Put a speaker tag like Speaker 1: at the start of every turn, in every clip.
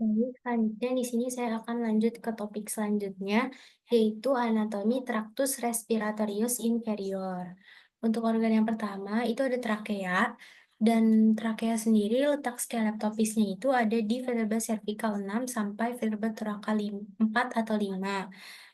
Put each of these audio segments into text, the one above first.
Speaker 1: Baik, selanjutnya di sini saya akan lanjut ke topik selanjutnya, yaitu anatomi traktus respiratorius inferior. Untuk organ yang pertama itu ada trakea, dan trakea sendiri letak skeleptopisnya itu ada di vertebra cervical 6 sampai vertebra thoracal 4 atau 5.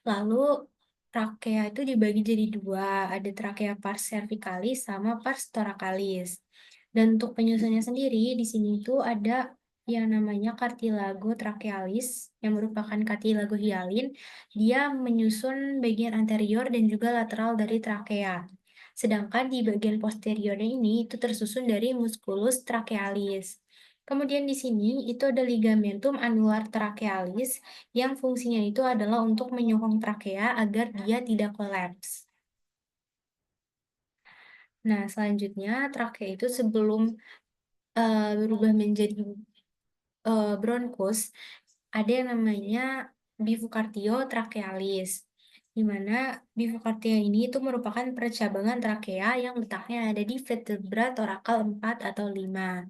Speaker 1: Lalu trakea itu dibagi jadi dua, ada trakea pars cervicalis sama pars thoracalis. Dan untuk penyusunnya sendiri, di sini itu ada yang namanya cartilago trachealis, yang merupakan cartilago hialin. Dia menyusun bagian anterior dan juga lateral dari trakea. Sedangkan di bagian posteriornya ini itu tersusun dari musculus trachealis. Kemudian di sini itu ada ligamentum annular trachealis yang fungsinya itu adalah untuk menyokong trakea agar dia tidak kolaps. Nah, selanjutnya trakea itu sebelum berubah menjadi bronkus, ada yang namanya bifurcatio trachealis, di mana bifurcatia ini itu merupakan percabangan trakea yang letaknya ada di vertebra thoracal 4 atau 5.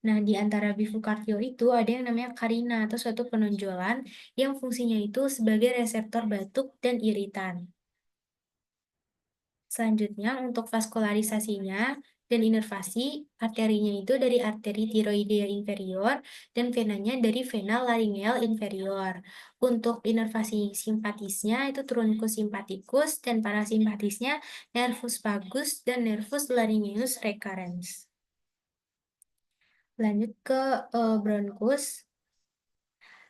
Speaker 1: Nah, di antara bifurcatio itu ada yang namanya carina atau suatu penonjolan yang fungsinya itu sebagai reseptor batuk dan iritan. Selanjutnya, untuk vaskularisasinya dan inervasi, arterinya itu dari arteri tiroidea inferior dan venanya dari vena laryngeal inferior. Untuk inervasi simpatisnya itu truncus sympathicus dan parasimpatisnya nervus vagus dan nervus laryngeus recurrens. Lanjut ke bronkus.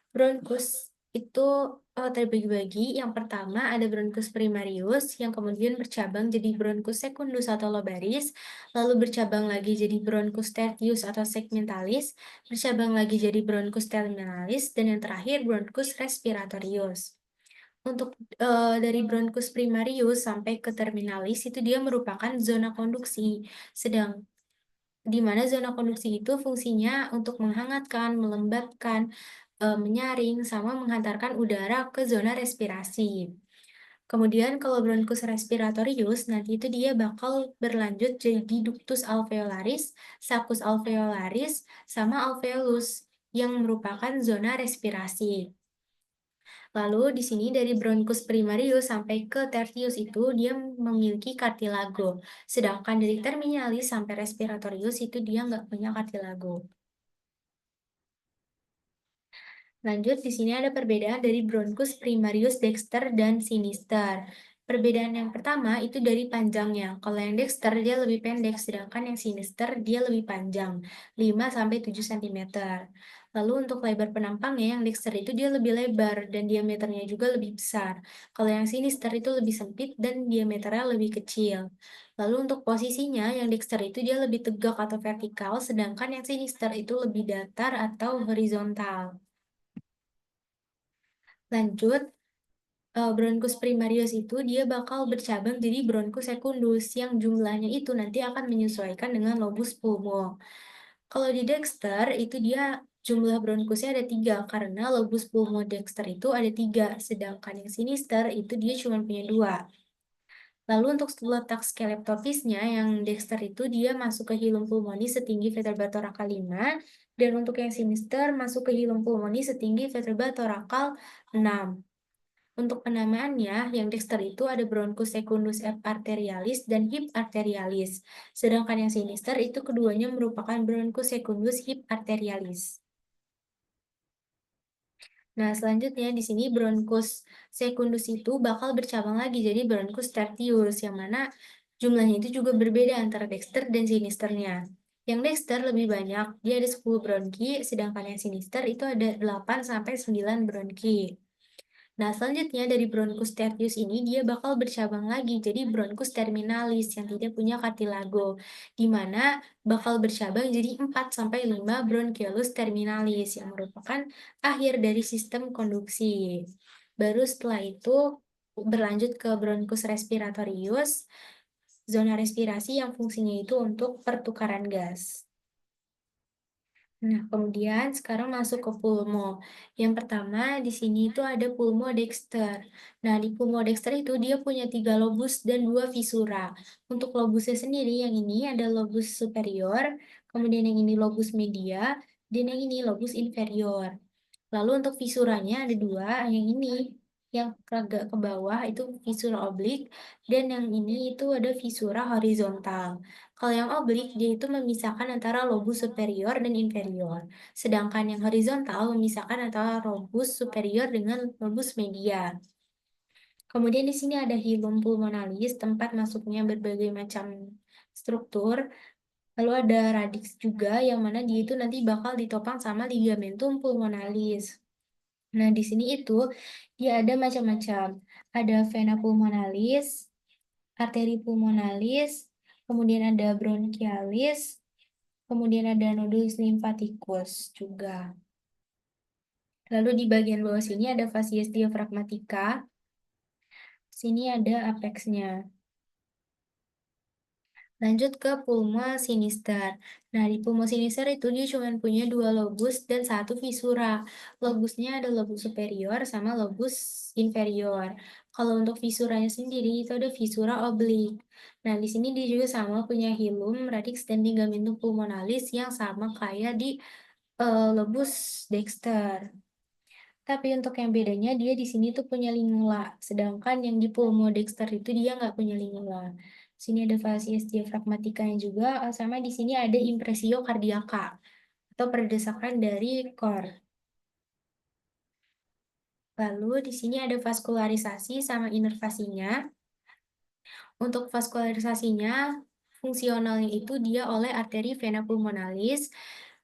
Speaker 1: Bronkus itu terbagi-bagi. Yang pertama ada bronkus primarius, yang kemudian bercabang jadi bronkus secundus atau lobaris, lalu bercabang lagi jadi bronkus tertius atau segmentalis, bercabang lagi jadi bronkus terminalis, dan yang terakhir bronkus respiratorius. Untuk dari bronkus primarius sampai ke terminalis itu dia merupakan zona konduksi, sedang di mana zona konduksi itu fungsinya untuk menghangatkan, melembabkan, menyaring, sama menghantarkan udara ke zona respirasi. Kemudian kalau bronkus respiratorius, nanti itu dia bakal berlanjut jadi ductus alveolaris, saccus alveolaris, sama alveolus, yang merupakan zona respirasi. Lalu di sini dari bronkus primarius sampai ke tertius itu dia memiliki cartilago, sedangkan dari terminalis sampai respiratorius itu dia nggak punya cartilago. Lanjut, di sini ada perbedaan dari bronkus primarius dexter dan sinister. Perbedaan yang pertama itu dari panjangnya. Kalau yang dexter dia lebih pendek, sedangkan yang sinister dia lebih panjang, 5 sampai 7 cm. Lalu untuk lebar penampangnya, yang dexter itu dia lebih lebar dan diameternya juga lebih besar. Kalau yang sinister itu lebih sempit dan diameternya lebih kecil. Lalu untuk posisinya, yang dexter itu dia lebih tegak atau vertikal, sedangkan yang sinister itu lebih datar atau horizontal. Lanjut, bronkus primarius itu dia bakal bercabang jadi bronkus secundus yang jumlahnya itu nanti akan menyesuaikan dengan lobus pulmo. Kalau di Dexter itu dia jumlah bronkusnya ada 3 karena lobus pulmo Dexter itu ada 3, sedangkan yang sinister itu dia cuma punya 2. Lalu untuk letak skeleptopisnya yang Dexter itu dia masuk ke hilum pulmonis setinggi vertebra thoracal 5, dan untuk yang sinister masuk ke hilum pulmonis setinggi vertebra thoracal 6. Untuk penamaannya, yang Dexter itu ada bronchus secundus arterialis dan hip arterialis, sedangkan yang sinister itu keduanya merupakan bronchus secundus hip arterialis. Nah, selanjutnya di sini bronchus secundus itu bakal bercabang lagi jadi bronchus tertius, yang mana jumlahnya itu juga berbeda antara Dexter dan sinisternya. Yang Dexter lebih banyak, dia ada 10 bronki, sedangkan yang sinister itu ada 8 sampai 9 bronki. Nah, selanjutnya dari bronkus tertius ini dia bakal bercabang lagi jadi bronkus terminalis yang tidak punya kartilago, di mana bakal bercabang jadi 4 sampai 5 bronchiolus terminalis yang merupakan akhir dari sistem konduksi. Baru setelah itu berlanjut ke bronkus respiratorius, zona respirasi yang fungsinya itu untuk pertukaran gas. Nah, kemudian sekarang masuk ke pulmo. Yang pertama di sini itu ada pulmo dexter. Nah, di pulmo dexter itu dia punya 3 lobus dan 2 visura. Untuk lobusnya sendiri yang ini ada lobus superior, kemudian yang ini lobus media, dan yang ini lobus inferior. Lalu untuk fisuranya ada dua, yang ini yang agak ke bawah itu visura oblik dan yang ini itu ada visura horizontal. Kalau yang oblik dia itu memisahkan antara lobus superior dan inferior, sedangkan yang horizontal memisahkan antara lobus superior dengan lobus media. Kemudian di sini ada hilum pulmonalis, tempat masuknya berbagai macam struktur. Lalu ada radix juga, yang mana dia itu nanti bakal ditopang sama ligamentum pulmonalis. Nah, di sini itu dia ada macam-macam. Ada vena pulmonalis, arteri pulmonalis, kemudian ada bronchialis, kemudian ada nodus limfatikus juga. Lalu di bagian bawah sini ada vasies diafragmatica. Sini ada apexnya. Lanjut ke pulma sinister. Nah, di pulma sinister itu dia cuma punya dua lobus dan satu visura. Lobusnya ada lobus superior sama lobus inferior. Kalau untuk visuranya sendiri itu ada visura oblik. Nah, di sini dia juga sama punya hilum, radix, dan ligamentum pulmonalis yang sama kayak di lobus dexter. Tapi untuk yang bedanya dia di sini tuh punya lingula, sedangkan yang di pulmodexter itu dia nggak punya lingula. Sini ada facies diafragmatikanya juga, sama di sini ada impresio kardiaka atau perdesakan dari core. Lalu di sini ada vaskularisasi sama inervasinya. Untuk vaskularisasinya, fungsionalnya itu dia oleh arteri vena pulmonalis,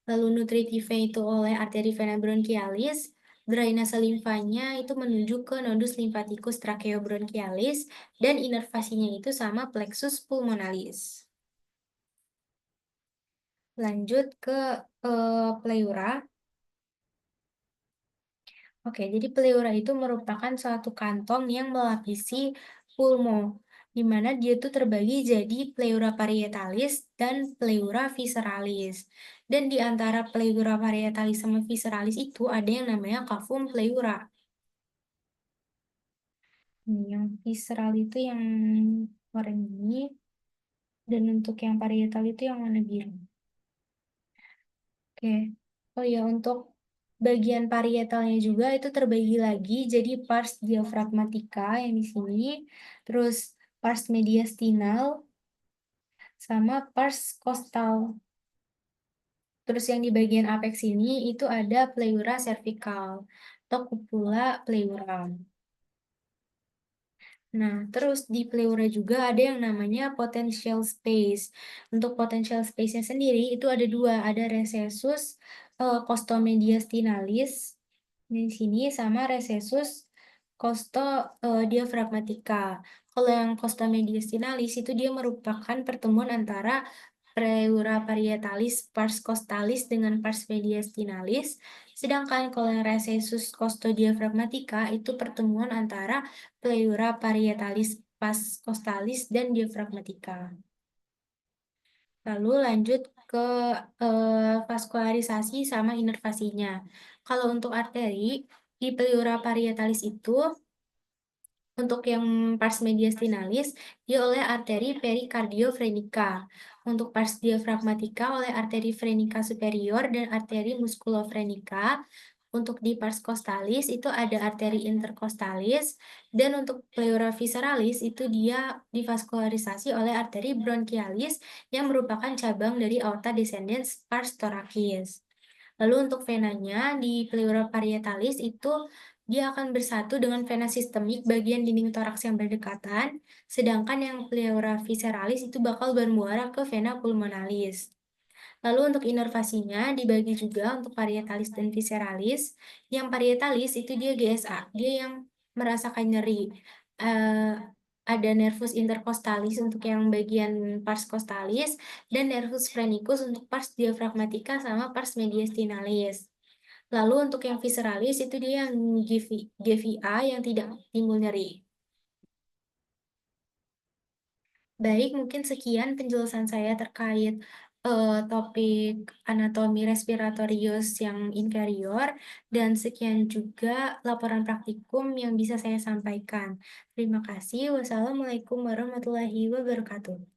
Speaker 1: lalu nutritifnya itu oleh arteri vena bronchialis, drainase limfanya itu menuju ke nodus limfatikus tracheobronchialis, dan inervasinya itu sama plexus pulmonalis. Lanjut ke pleura. Oke, jadi pleura itu merupakan suatu kantong yang melapisi pulmo, di mana dia tuh terbagi jadi pleura parietalis dan pleura visceralis. Dan di antara pleura parietalis sama visceralis itu ada yang namanya cavum pleura. Yang visceral itu yang warna ini, dan untuk yang parietal itu yang warna biru. Oke. Oh ya, untuk bagian parietalnya juga itu terbagi lagi jadi pars diafragmatica yang di sini, terus pars mediastinal sama pars costal. Terus yang di bagian apex ini itu ada pleura cervical atau cupula pleura. Nah, terus di pleura juga ada yang namanya potential space. Untuk potential space-nya sendiri itu ada dua, ada recessus costomediastinalis di sini sama recessus diaphragmatica. Kalau yang costomediastinalis itu dia merupakan pertemuan antara pleura parietalis pars costalis dengan pars mediastinalis. Sedangkan kalau yang recessus costodiaphragmatica itu pertemuan antara pleura parietalis pars costalis dan diaphragmatica. Lalu lanjut ke vaskularisasi sama inervasinya. Kalau untuk arteri, di pleura parietalis itu, untuk yang pars mediastinalis, dia oleh arteri pericardiofrenica. Untuk pars diafragmatica oleh arteri frenica superior dan arteri musculofrenica. Untuk di pars costalis itu ada arteri intercostalis, dan untuk pleura visceralis itu dia divaskularisasi oleh arteri bronchialis yang merupakan cabang dari aorta descendens pars thoracis. Lalu untuk venanya di pleura parietalis itu dia akan bersatu dengan vena sistemik bagian dinding toraks yang berdekatan, sedangkan yang pleura visceralis itu bakal bermuara ke vena pulmonalis. Lalu untuk inervasinya dibagi juga untuk parietalis dan visceralis. Yang parietalis itu dia GSA, dia yang merasakan nyeri. Eh, ada nervus intercostalis untuk yang bagian pars costalis dan nervus phrenicus untuk pars diaphragmatica sama pars mediastinalis. Lalu untuk yang visceralis itu dia yang GVA yang tidak timbul nyeri. Baik, mungkin sekian penjelasan saya terkait topik anatomi respiratorius yang inferior, dan sekian juga laporan praktikum yang bisa saya sampaikan. Terima kasih. Wassalamualaikum warahmatullahi wabarakatuh.